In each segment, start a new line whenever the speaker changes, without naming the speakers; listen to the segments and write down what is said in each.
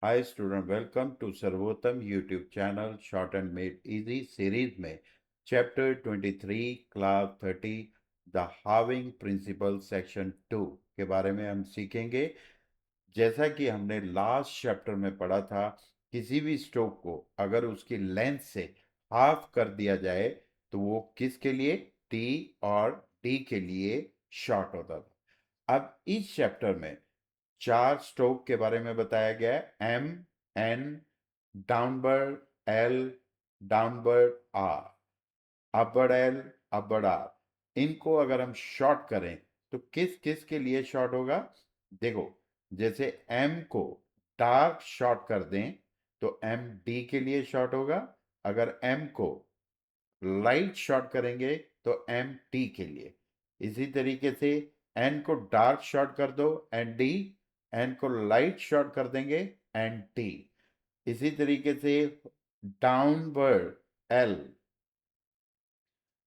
Hi student, welcome to Sarvottam YouTube channel short and made easy series में chapter 23 class 30 the having principal section 2 के बारे में हम सीखेंगे। जैसा कि हमने लास्ट चैप्टर में पढ़ा था, किसी भी स्ट्रोक को अगर उसकी लेंथ से हाफ कर दिया जाए तो वो किसके लिए, टी और डी के लिए शॉर्ट होता था। अब इस चैप्टर में चार स्ट्रोक के बारे में बताया गया है, M, N, downward L, downward R, upward L, upward R. इनको अगर हम शॉर्ट करें तो किस किस के लिए शॉर्ट होगा। देखो, जैसे एम को डार्क शॉर्ट कर दें तो एम डी के लिए शॉर्ट होगा। अगर एम को लाइट शॉर्ट करेंगे तो एम टी के लिए। इसी तरीके से एन को डार्क शॉर्ट कर दो एन डी, एन को लाइट शॉर्ट कर देंगे एन टी। इसी तरीके से डाउनवर्ड एल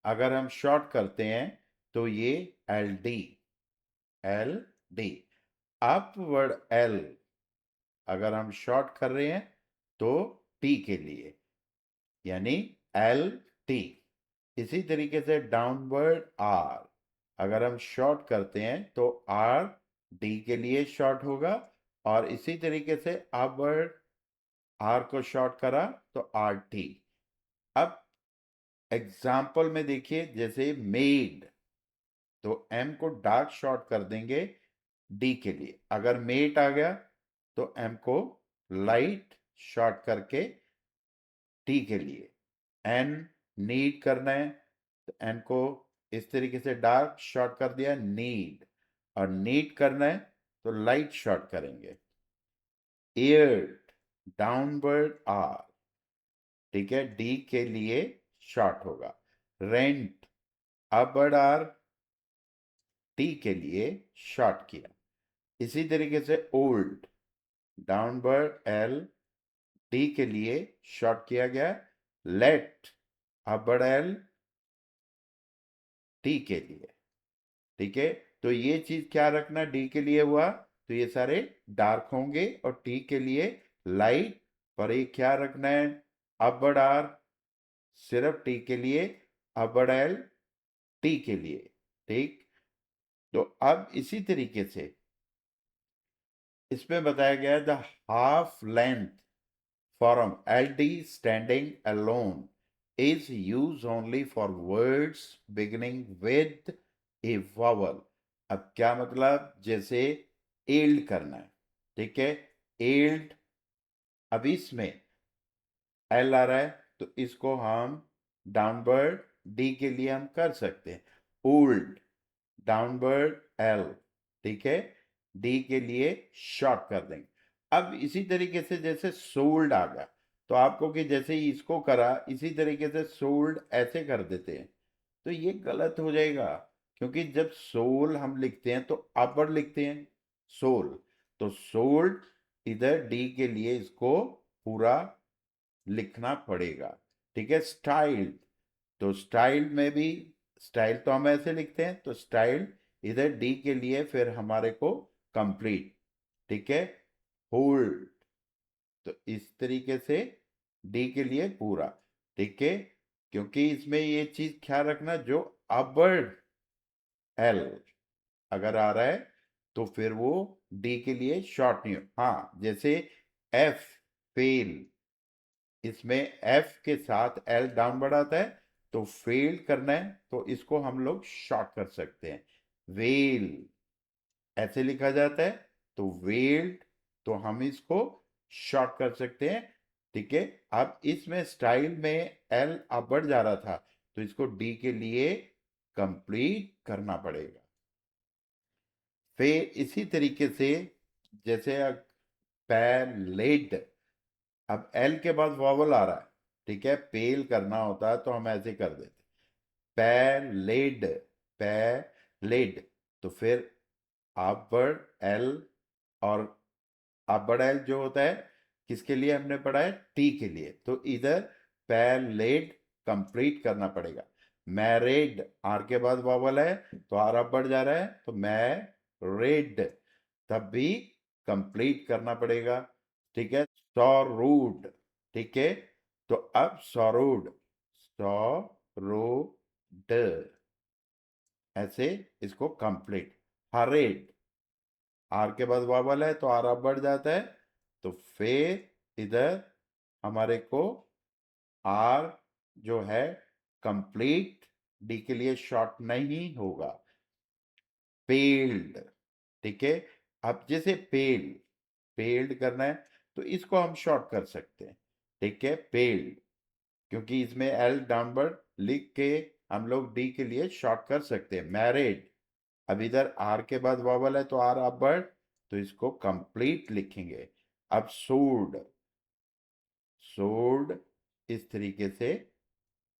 अगर हम शॉर्ट करते हैं तो ये L D, L D. Upward L अगर हम शॉर्ट कर रहे हैं तो टी के लिए, यानी एल टी। इसी तरीके से डाउनवर्ड आर अगर हम शॉर्ट करते हैं तो आर डी के लिए शॉर्ट होगा। और इसी तरीके से अपवर्ड आर को शॉर्ट करा तो आर टी। अब एग्जाम्पल में देखिए, जैसे मेड तो एम को डार्क शॉर्ट कर देंगे डी के लिए। अगर मेट आ गया तो एम को लाइट शॉर्ट करके टी के लिए। एन नीड करना है तो एन को इस तरीके से डार्क शॉर्ट कर दिया नीड, और नीड करना है तो लाइट शॉर्ट करेंगे। एयर डाउनवर्ड आर, ठीक है, डी के लिए शॉर्ट होगा। रेंट अपवर्ड आर, टी के लिए शॉर्ट किया। इसी तरीके से ओल्ड डाउनवर्ड एल, टी के लिए शॉर्ट किया गया। लेट अपवर्ड एल, टी के लिए। ठीक है, तो ये चीज क्या रखना, डी के लिए हुआ तो ये सारे डार्क होंगे और टी के लिए लाइट। पर ये क्या रखना है, अपवर्ड आर सिर्फ टी के लिए, अपवर्ड एल टी के लिए। ठीक, तो अब इसी तरीके से इसमें बताया गया है the half length form L D standing alone is used only for words beginning with a vowel। अब क्या मतलब, जैसे एल्ड करना है, ठीक है, एल्ड। अब इसमें एल आ रहा है तो इसको हम डाउनवर्ड डी के लिए हम कर सकते हैं। ओल्ड डाउनवर्ड एल, ठीक है, डी के लिए शॉर्ट कर देंगे। अब इसी तरीके से जैसे सोल्ड आ गया तो आपको कि जैसे ही इसको करा इसी तरीके से सोल्ड ऐसे कर देते हैं तो ये गलत हो जाएगा। क्योंकि जब सोल हम लिखते हैं तो अपर लिखते हैं सोल, तो सोल्ड इधर डी के लिए इसको पूरा लिखना पड़ेगा। ठीक है, स्टाइल तो स्टाइल में भी, स्टाइल तो हम ऐसे लिखते हैं तो स्टाइल इधर डी के लिए फिर हमारे को कंप्लीट। ठीक है, होल्ड तो इस तरीके से डी के लिए पूरा। ठीक है, क्योंकि इसमें ये चीज ख्याल रखना, जो अपवर्ड एल अगर आ रहा है तो फिर वो डी के लिए शॉर्ट नहीं हो। हाँ, जैसे एफ फेल, इसमें एफ के साथ एल डाउन बढ़ाता है तो फेल करना है तो इसको हम लोग शॉर्ट कर सकते हैं। वेल ऐसे लिखा जाता है तो वेल्ड, तो हम इसको शॉर्ट कर सकते हैं। ठीक है, अब इसमें स्टाइल में एल अब बढ़ जा रहा था तो इसको डी के लिए कंप्लीट करना पड़ेगा। फिर इसी तरीके से जैसे पैलेड, अब एल के बाद वॉवल आ रहा है, ठीक है, पेल करना होता है तो हम ऐसे कर देते पैलेड, पैलेड। तो फिर अपवर्ड एल, और अपवर्ड एल जो होता है किसके लिए हमने पढ़ा है, टी के लिए, तो इधर पैलेड कंप्लीट करना पड़ेगा। मैरिड आर के बाद वॉवल है तो आर अपवर्ड जा रहा है तो मैरिड, तब भी कंप्लीट करना पड़ेगा। ठीक है, सौरूड, ठीक है। तो अब सौरूड, सौरूड, ऐसे इसको कंप्लीट। हरेड, आर के बाद वावल है तो आर अब बढ़ जाता है, तो फिर इधर हमारे को आर जो है कंप्लीट, डी के लिए शॉर्ट नहीं होगा। पेल्ड, ठीक है। अब जैसे पेल, पेल्ड करना है तो इसको हम शॉर्ट कर सकते हैं, ठीक है, पेल्ड, क्योंकि इसमें एल डाउनवर्ड लिख के हम लोग डी के लिए शॉर्ट कर सकते हैं। मैरिड, अब इधर आर के बाद वॉवल है तो आर अपवर्ड, तो इसको कंप्लीट लिखेंगे। अब सोल्ड, सोल्ड, इस तरीके से,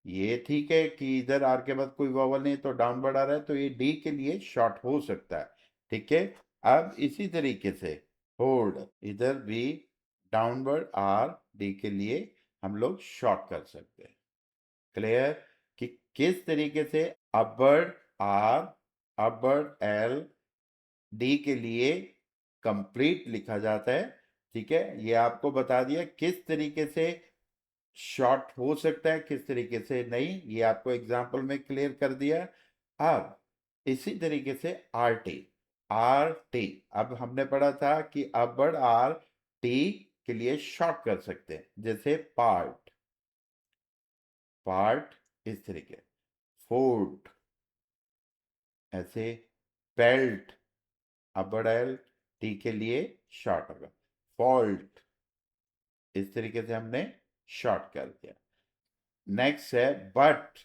ये ठीक है कि इधर आर के बाद कोई वॉवल नहीं तो डाउनवर्ड आ रहा है तो ये डी के लिए शॉर्ट हो सकता है, ठीक है। अब इसी तरीके से होल्ड, इधर भी डाउनवर्ड आर डी के लिए हम लोग शॉर्ट कर सकते हैं। क्लियर कि किस तरीके से upward R, upward L, D के लिए कंप्लीट लिखा जाता है, ठीक है। ये आपको बता दिया किस तरीके से शॉर्ट हो सकता है, किस तरीके से नहीं, ये आपको एग्जाम्पल में क्लियर कर दिया। अब इसी तरीके से आर टी, आर टी, अब हमने पढ़ा था कि अपवर्ड आर टी के लिए शॉर्ट कर सकते हैं, जैसे पार्ट, पार्ट, इस तरीके, फोर्ट, ऐसे बेल्ट, अपवर्ड एल टी के लिए शॉर्ट होगा। फॉल्ट, इस तरीके से हमने शॉर्ट कर दिया। नेक्स्ट है but,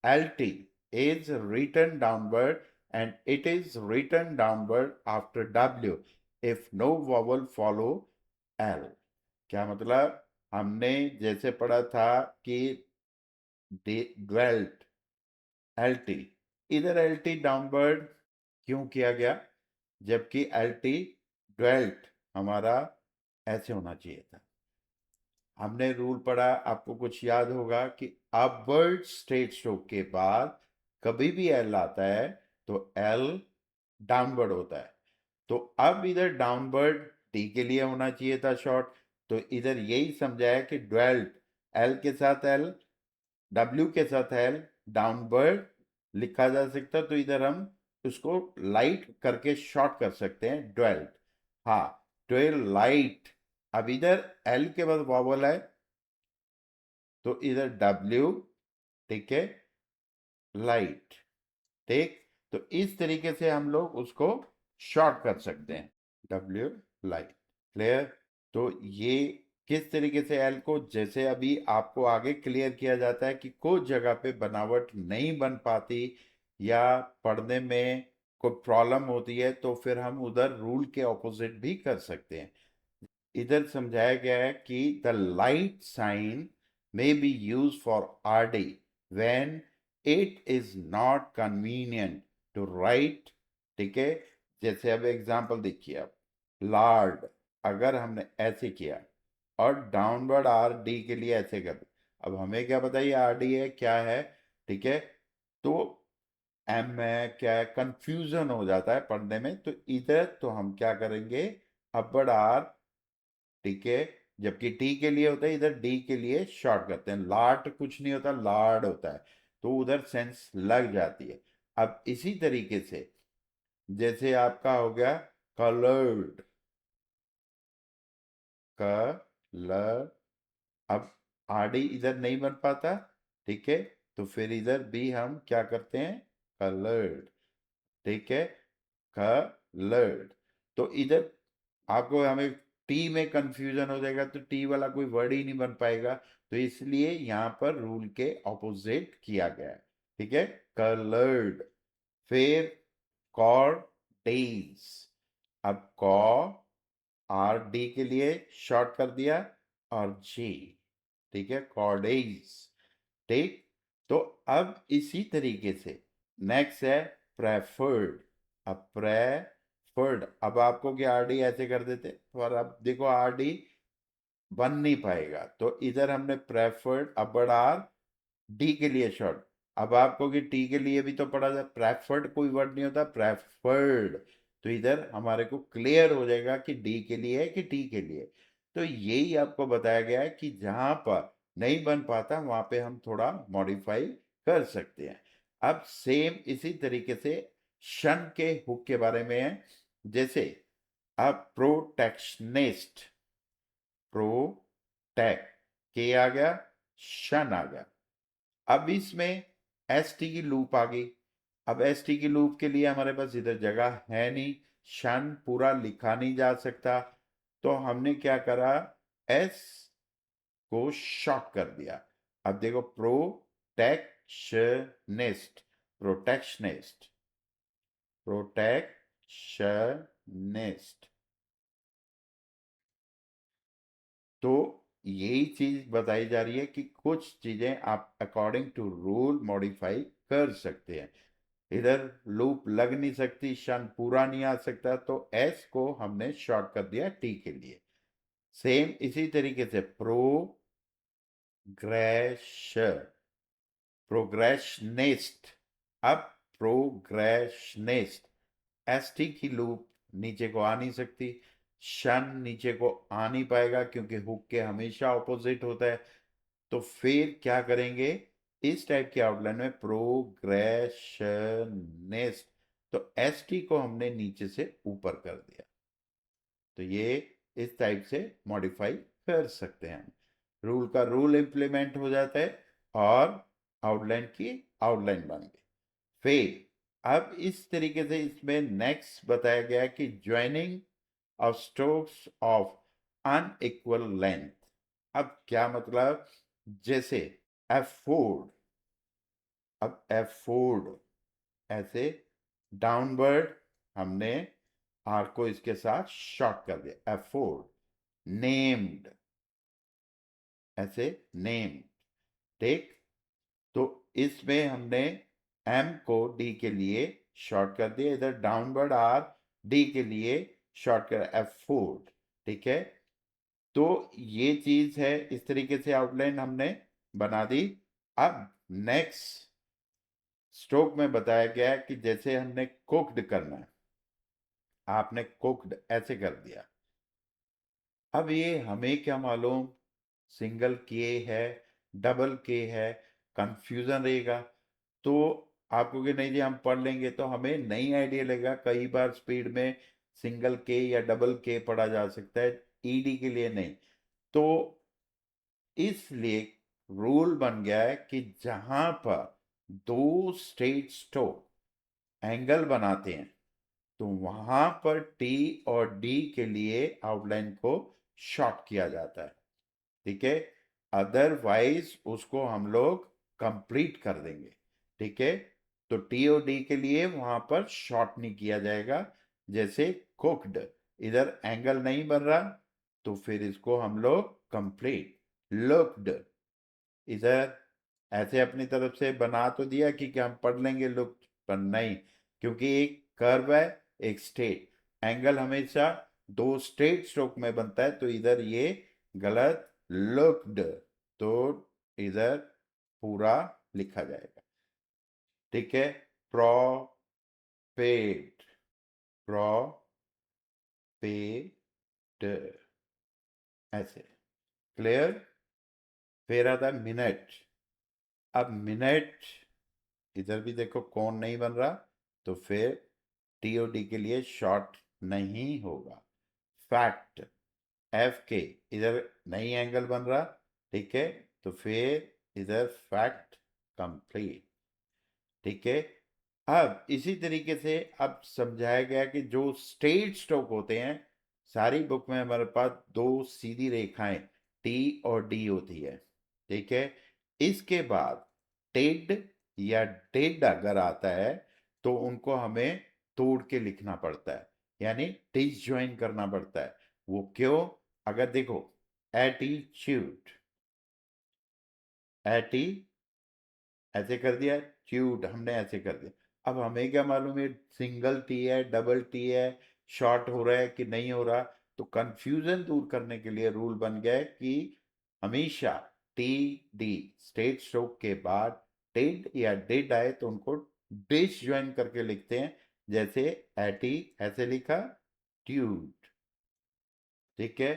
L T is written downward and it is written downward after W if no vowel follow L. क्या मतलब, हमने जैसे पढ़ा था कि ड्वेल्ट, एल टी, इधर एल टी डाउनवर्ड क्यों किया गया, जबकि एल टी ड्वेल्ट हमारा ऐसे होना चाहिए था। हमने रूल पढ़ा, आपको कुछ याद होगा कि अपवर्ड स्ट्रेट स्ट्रोक के बाद कभी भी एल आता है तो एल डाउनवर्ड होता है। तो अब इधर डाउनवर्ड टी के लिए होना चाहिए था शॉर्ट, तो इधर यही समझाया कि ड्वेल्ट, एल के साथ एल, डब्ल्यू के साथ एल, डाउनवर्ड लिखा जा सकता, तो इधर हम उसको लाइट करके शॉर्ट कर सकते हैं, ड्वेल्ट। हाँ, ट्वेल लाइट, अब इधर एल के बाद वॉवल है तो इधर डब्ल्यू, ठीक है, लाइट, ठीक। तो इस तरीके से हम लोग उसको शॉर्ट कर सकते हैं, डब्ल्यू लाइट। क्लियर। तो ये किस तरीके से एल को, जैसे अभी आपको आगे क्लियर किया जाता है कि कुछ जगह पे बनावट नहीं बन पाती या पढ़ने में कोई प्रॉब्लम होती है तो फिर हम उधर रूल के ऑपोजिट भी कर सकते हैं। इधर समझाया गया है कि the light sign may be use for RD when it is not convenient to write, ठीक है। जैसे अब एग्जांपल देखिए, अब लार्ड, अगर हमने ऐसे किया और डाउनवर्ड आर डी के लिए ऐसे कर, अब हमें क्या बताइए आर डी है क्या है, ठीक है। तो एम है क्या है, कंफ्यूजन हो जाता है पढ़ने में, तो इधर तो हम क्या करेंगे, अपवर्ड आर, ठीक है, जबकि टी के लिए होता है, इधर डी के लिए शॉर्ट करते हैं। लाट कुछ नहीं होता, लार्ड होता है, तो उधर सेंस लग जाती है। अब इसी तरीके से जैसे आपका हो गया कलर्ड, कलर, अब आरडी इधर नहीं बन पाता, ठीक है, तो फिर इधर भी हम क्या करते हैं, कलर्ड, ठीक है, कलर्ड। तो इधर आपको, हमें टी में कंफ्यूजन हो जाएगा तो टी वाला कोई वर्ड ही नहीं बन पाएगा, तो इसलिए यहां पर रूल के ऑपोजिट किया गया है, ठीक है, कलर्ड। फिर कॉर्डेज, अब कॉ, आर डी के लिए शॉर्ट कर दिया, और जी, ठीक है, कॉर्डेज, ठीक। तो अब इसी तरीके से नेक्स्ट है प्रेफर्ड। अब प्रेफर्ड, अब आपको क्या आरडी ऐसे कर देते, और अब देखो आरडी बन नहीं पाएगा, तो इधर हमने प्रेफर्ड, अपवर्ड आर डी के लिए शॉर्ट। अब आपको कि टी के लिए भी तो पढ़ा जाए, प्रेफर्ड कोई वर्ड नहीं होता, प्रेफर्ड, तो इधर हमारे को क्लियर हो जाएगा कि डी के लिए है कि टी के लिए। तो यही आपको बताया गया है कि जहां पर नहीं बन पाता वहां पे हम थोड़ा मॉडिफाई कर सकते हैं। अब सेम इसी तरीके से शन के हुक के बारे में है। जैसे अब प्रोटेक्शनिस्ट, प्रोटेक्ट के आ गया, शन आ गया। अब इसमें एस टी की लूप आ गई। अब एस टी की लूप के लिए हमारे पास इधर जगह है नहीं, शन पूरा लिखा नहीं जा सकता, तो हमने क्या करा, एस को शॉर्ट कर दिया। अब देखो, प्रोटेक्शनिस्ट, प्रोटेक्शनिस्ट, प्रोटेक्शनिस्ट। तो यही चीज बताई जा रही है कि कुछ चीजें आप अकॉर्डिंग टू रूल मॉडिफाई कर सकते हैं। इधर लूप लग नहीं सकती, शन पूरा नहीं आ सकता, तो एस को हमने शॉर्ट कर दिया टी के लिए। सेम इसी तरीके से प्रोग्रेश, प्रोग्रेशनिस्ट। अब प्रोग्रेशनिस्ट, एस टी की लूप नीचे को आ नहीं सकती, शन नीचे को आ नहीं पाएगा क्योंकि हुक के हमेशा ऑपोजिट होता है। तो फिर क्या करेंगे, इस टाइप की आउटलाइन में प्रोग्रेशनिस्ट, तो एस टी को हमने नीचे से ऊपर कर दिया। तो ये इस टाइप से मॉडिफाई कर सकते हैं। रूल का रूल इंप्लीमेंट हो जाता है और आउटलाइन की आउटलाइन बन गई। फिर अब इस तरीके से इसमें नेक्स्ट बताया गया कि joining of strokes of unequal length. अब क्या मतलब, जैसे एफोर्ड, अब एफोर्ड ऐसे डाउनवर्ड हमने आर को इसके साथ शॉर्ट कर दिया, एफोर्ड। नेम्ड, ऐसे नेम, ठीक। तो इसमें हमने एम को डी के लिए शॉर्ट कर दिया, इधर डाउनवर्ड आर डी के लिए शॉर्ट कर एफोर्ड, ठीक है। तो ये चीज है, इस तरीके से आउटलाइन हमने बना दी। अब नेक्स्ट स्ट्रोक में बताया गया है कि जैसे हमने कुक्ड करना है, आपने कुक्ड ऐसे कर दिया। अब ये हमें क्या मालूम, सिंगल के है, डबल के है, कंफ्यूजन रहेगा। तो आप कहोगे नहीं जी हम पढ़ लेंगे, तो हमें नहीं आइडिया लगेगा। कई बार स्पीड में सिंगल के या डबल के पढ़ा जा सकता है, ईडी के लिए नहीं। तो इसलिए रूल बन गया है कि जहां पर दो स्ट्रेट स्ट्रोक एंगल बनाते हैं, तो वहां पर टी और डी के लिए आउटलाइन को शॉर्ट किया जाता है, ठीक है। अदरवाइज उसको हम लोग कंप्लीट कर देंगे, ठीक है। तो टी और डी के लिए वहां पर शॉर्ट नहीं किया जाएगा। जैसे कुक्ड, इधर एंगल नहीं बन रहा, तो फिर इसको हम लोग कंप्लीट। लुक्ड, इधर ऐसे अपनी तरफ से बना तो दिया कि हम पढ़ लेंगे लुक, पर नहीं, क्योंकि एक कर्व है, एक स्ट्रेट, एंगल हमेशा दो स्ट्रेट स्ट्रोक में बनता है, तो इधर ये गलत, लुक्ड, तो इधर पूरा लिखा जाएगा, ठीक है। प्रोपेड, प्रोपेड, ऐसे, क्लियर। फिर आता है मिनट। अब मिनट, इधर भी देखो कौन नहीं बन रहा, तो फिर टीओडी के लिए शॉर्ट नहीं होगा। फैक्ट, एफ के, इधर नई एंगल बन रहा, ठीक है, तो फिर इधर फैक्ट कंप्लीट, ठीक है। अब इसी तरीके से अब समझाया गया कि जो स्ट्रेट स्ट्रोक होते हैं, सारी बुक में हमारे पास दो सीधी रेखाएं टी और डी होती है, ठीक है। इसके बाद टेड या डेड अगर आता है, तो उनको हमें तोड़ के लिखना पड़ता है, यानी डिसजॉइन करना पड़ता है। वो क्यों, अगर देखो, एटीट्यूड, एटी ऐसे कर दिया, ट्यूड हमने ऐसे कर दिया। अब हमें क्या मालूम है सिंगल टी है, डबल टी है, शॉर्ट हो रहा है कि नहीं हो रहा। तो कंफ्यूजन दूर करने के लिए रूल बन गया है कि हमेशा टी डी स्ट्रेट स्ट्रोक के बाद टेड या डेड आए तो उनको डिस ज्वाइन करके लिखते हैं। जैसे एटी ऐसे लिखा, ट्यूड, ठीक है।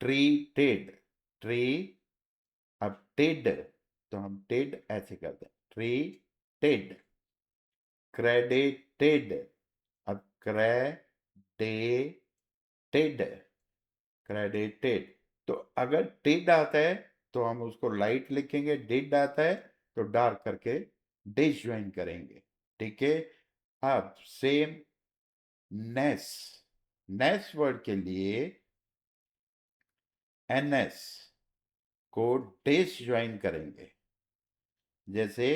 ट्रीटेड, ट्री, अब टेड, तो हम टेड ऐसे करते हैं, ट्रीटेड। क्रेडिटेड, अब क्रेडिटेड, क्रेडिटेड। तो अगर टेड आता है तो हम उसको लाइट लिखेंगे, डिड आता है तो डार्क करके डिश ज्वाइन करेंगे। ठीक है। अब सेम नेस, नेस वर्ड के लिए एनएस को डिश ज्वाइन करेंगे, जैसे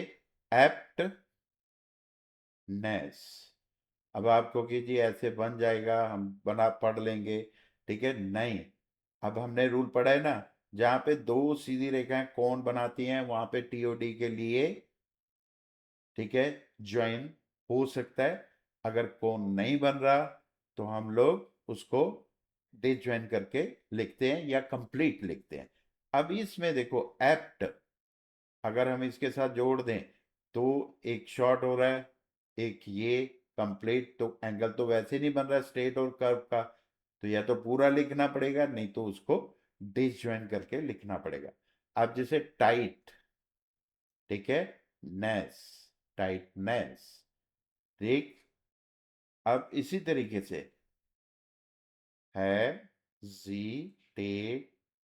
एप्ट नेस। अब आपको कि जी ऐसे बन जाएगा, हम बना पढ़ लेंगे, ठीक है, नहीं। अब हमने रूल पढ़ा है ना, जहां पे दो सीधी रेखाएं कौन बनाती हैं वहां पे टीओडी के लिए, ठीक है, ज्वाइन हो सकता है। अगर कौन नहीं बन रहा तो हम लोग उसको डिज्वाइन करके लिखते हैं या कंप्लीट लिखते हैं। अब इसमें देखो एप्ट, अगर हम इसके साथ जोड़ दें तो एक शॉर्ट हो रहा है, एक ये कंप्लीट, तो एंगल तो वैसे नहीं बन रहा स्ट्रेट और कर्व का, तो या तो पूरा लिखना पड़ेगा नहीं तो उसको डिसज्वाइन करके लिखना पड़ेगा। अब जैसे टाइट, ठीक है, नेस, टाइटनेस, ठीक। अब इसी तरीके से है जी टे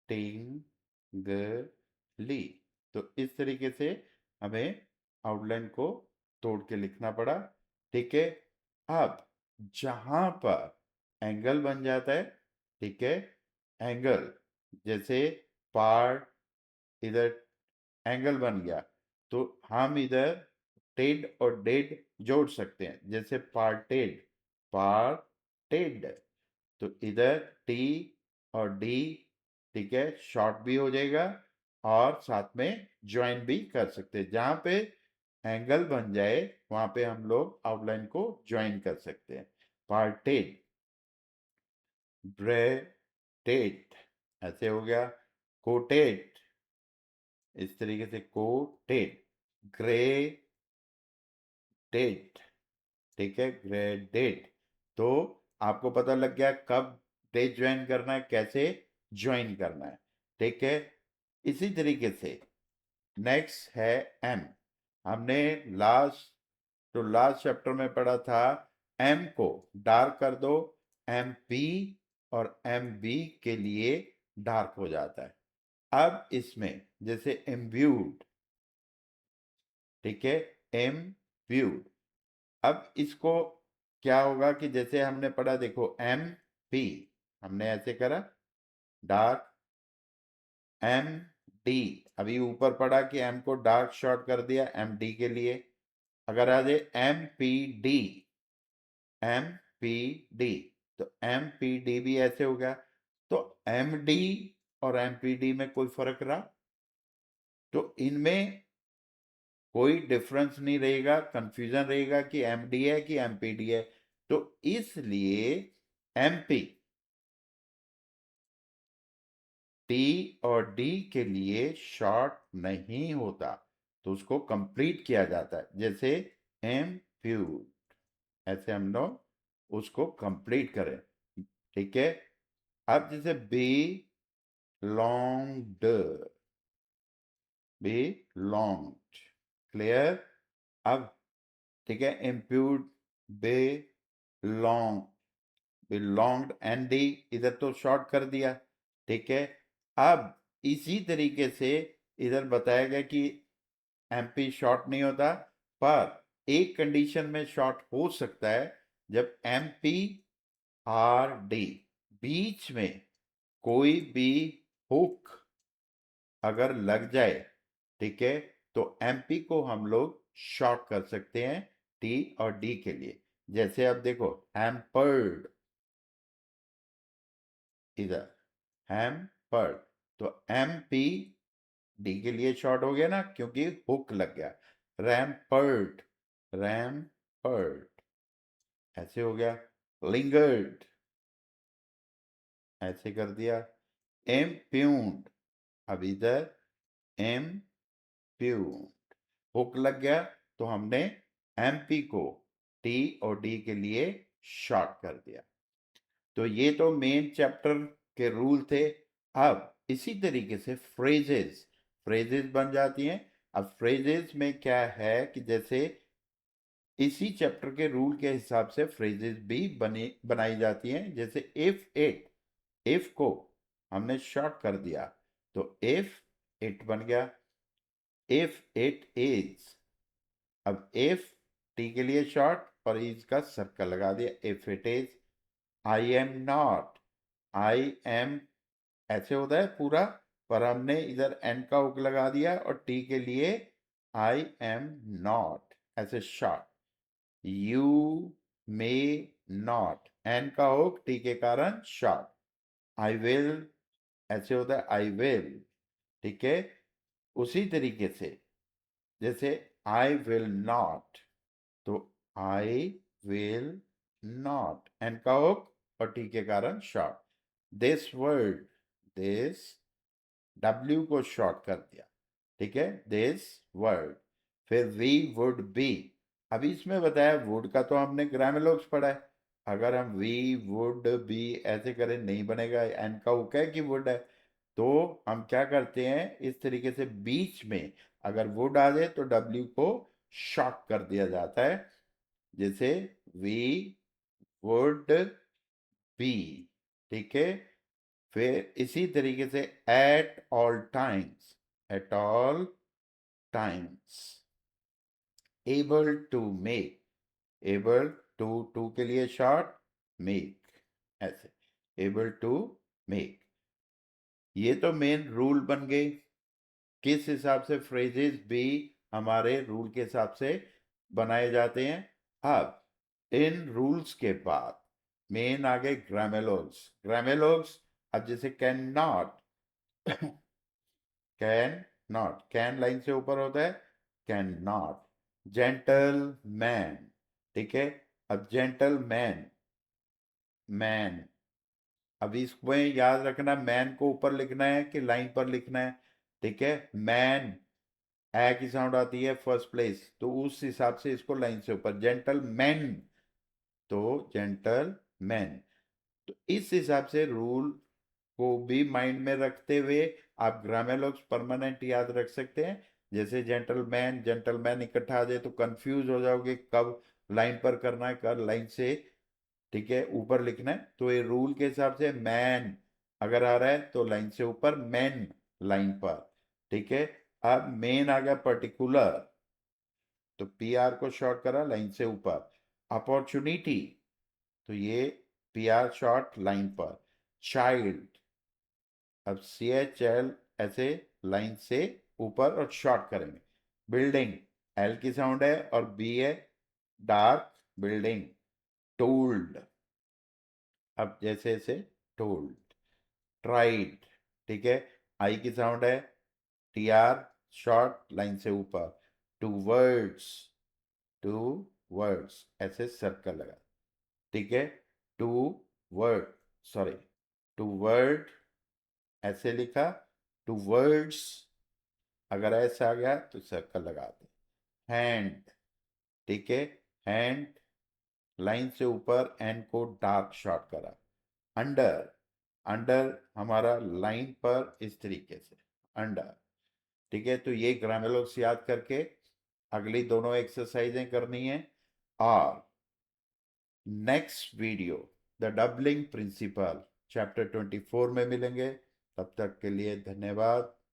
टिंग ली, तो इस तरीके से हमें आउटलाइन को तोड़ के लिखना पड़ा। ठीक है। अब जहां पर एंगल बन जाता है, ठीक है, एंगल, जैसे पार्ट, इधर एंगल बन गया तो हम इधर टेड और डेड जोड़ सकते हैं, जैसे पार्टेड, पार्टेड, तो इधर टी और डी, ठीक है, शॉर्ट भी हो जाएगा और साथ में ज्वाइन भी कर सकते हैं। जहां पे एंगल बन जाए वहां पे हम लोग आउटलाइन को ज्वाइन कर सकते हैं। पार्टेड, ब्रेटेड, ऐसे हो गया। कोटेड, इस तरीके से कोटेड, ग्रेडेड, ठीक है, ग्रेडेड। तो आपको पता लग गया कब डे ज्वाइन करना है, कैसे ज्वाइन करना है, ठीक है। इसी तरीके से नेक्स्ट है एम। हमने लास्ट, तो लास्ट चैप्टर में पढ़ा था एम को डार्क कर दो, एम पी और एम बी के लिए डार्क हो जाता है। अब इसमें जैसे इम्ब्यूड, ठीक है, इम्ब्यूड, अब इसको क्या होगा कि जैसे हमने पढ़ा, देखो एम पी, हमने ऐसे करा डार्क, एम डी, अभी ऊपर पढ़ा कि एम को डार्क शॉर्ट कर दिया एम डी के लिए। अगर आ जाए M P D, M P D, तो एम पी डी भी ऐसे हो गया। तो एम डी और एम पी डी में कोई फर्क रहा, तो इनमें कोई डिफरेंस नहीं रहेगा, कंफ्यूजन रहेगा कि एमडी है कि एमपीडी है। तो इसलिए एमपी टी और डी के लिए शॉर्ट नहीं होता, तो उसको कंप्लीट किया जाता है, जैसे एम फ्यूड, ऐसे हम लोग उसको कंप्लीट करें। ठीक है। अब जैसे B longed, B longed, clear. अब ठीक है, इम्प्यूड, be long, belonged, N D इधर तो शॉर्ट कर दिया, ठीक है। अब इसी तरीके से इधर बताया गया कि एमपी शॉर्ट नहीं होता, पर एक कंडीशन में शॉर्ट हो सकता है, जब एमपी आर डी बीच में कोई भी हुक अगर लग जाए, ठीक है, तो एमपी को हम लोग शॉर्ट कर सकते हैं टी और डी के लिए। जैसे अब देखो हैम्पर्ड, इधर हैम्पर्ड, तो एम पी डी के लिए शॉर्ट हो गया ना, क्योंकि हुक लग गया। रैम्पर्ड, रैम्पर्ड, ऐसे हो गया। लिंगर्ड, ऐसे कर दिया। एम्प्यून्ड, अब इधर एम्प्यून्ड, हुक लग गया, तो हमने एमपी को टी और डी के लिए शॉर्ट कर दिया। तो ये तो मेन चैप्टर के रूल थे। अब इसी तरीके से फ्रेजेस फ्रेजेस बन जाती हैं। अब फ्रेजेस में क्या है कि जैसे इसी चैप्टर के रूल के हिसाब से फ्रेजेस भी बनाई जाती हैं। जैसे इफ को हमने शॉर्ट कर दिया तो इफ इट बन गया, इफ इट इज। अब इफ टी के लिए शॉर्ट और इज का सर्कल लगा दिया, if it is. I am not, I am ऐसे होता है पूरा, पर हमने इधर एन का हुक लगा दिया और टी के लिए आई एम नॉट ऐसे short. You may not, N का हुक टी के कारण शॉर्ट। आई विल ऐसे होता है आई विल, ठीक है। उसी तरीके से जैसे आई विल नॉट, तो आई विल नॉट, एन का हुक और टी के कारण short. This word, this W को शॉर्ट कर दिया, ठीक है, दिस वर्ड। फिर वी वुड बी, अभी इसमें बताया वुड का तो हमने ग्रामेलोग्स पढ़ा है। अगर हम वी वुड बी ऐसे करें नहीं बनेगा, एन का हुक है कि वुड है। तो हम क्या करते हैं इस तरीके से, बीच में अगर वुड आ जाए तो डब्ल्यू को शॉर्ट कर दिया जाता है। जैसे वी वुड बी, ठीक है। फिर इसी तरीके से at all times, at all times. Able to make, able to to के लिए शॉर्ट, मेक ऐसे, एबल टू मेक। ये तो मेन रूल बन गए। किस हिसाब से फ्रेजेस भी हमारे रूल के हिसाब से बनाए जाते हैं। अब इन रूल्स के बाद मेन आ गए ग्रामेलोग्स। ग्रामेलोग्स, अब जैसे can not, can not, can line से ऊपर होता है, कैन नॉट। जेंटल मैन, ठीक है। अब जेंटल मैन, मैन, अब इसमें याद रखना मैन को ऊपर लिखना है कि लाइन पर लिखना है, ठीक है। मैन ए की साउंड आती है फर्स्ट प्लेस, तो उस हिसाब से इसको लाइन से ऊपर। जेंटल मैन, तो जेंटल मैन। तो इस हिसाब से रूल को भी माइंड में रखते हुए आप ग्रामेलोग्स परमानेंट याद रख सकते हैं। जैसे जेंटलमैन जेंटलमैन इकट्ठा आ जाए तो कंफ्यूज हो जाओगे कब लाइन पर करना है कब लाइन से, ठीक है, ऊपर लिखना है। तो ये रूल के हिसाब से मैन अगर आ रहा है तो लाइन से ऊपर, मैन लाइन पर, ठीक है। अब मेन आ गया पर्टिकुलर, तो पी आर को शॉर्ट करा लाइन से ऊपर। अपॉर्चुनिटी, तो ये पी आर शॉर्ट लाइन पर। चाइल्ड, अब सी एच एल ऐसे लाइन से ऊपर और शॉर्ट करेंगे। बिल्डिंग, एल की साउंड है और बी है, डार्क बिल्डिंग। टोल्ड, अब जैसे ऐसे टोल्ड। ट्राइड, ठीक है, आई की साउंड है, टी आर शॉर्ट लाइन से ऊपर। टू वर्ड्स, टू वर्ड्स ऐसे सर्कल लगा, ठीक है। Two word, sorry, two word ऐसे लिखा। टू वर्ड्स अगर ऐसा आ गया तो सर्कल लगा दे। हैंड, ठीक है, हैंड लाइन से ऊपर, एन को डार्क शॉर्ट करा। अंडर, अंडर हमारा लाइन पर इस तरीके से, अंडर, ठीक है। तो ये ग्रामेलोग्स याद करके अगली दोनों एक्सरसाइजें करनी है। और next video the doubling principle chapter 24 में मिलेंगे। तब तक के लिए धन्यवाद।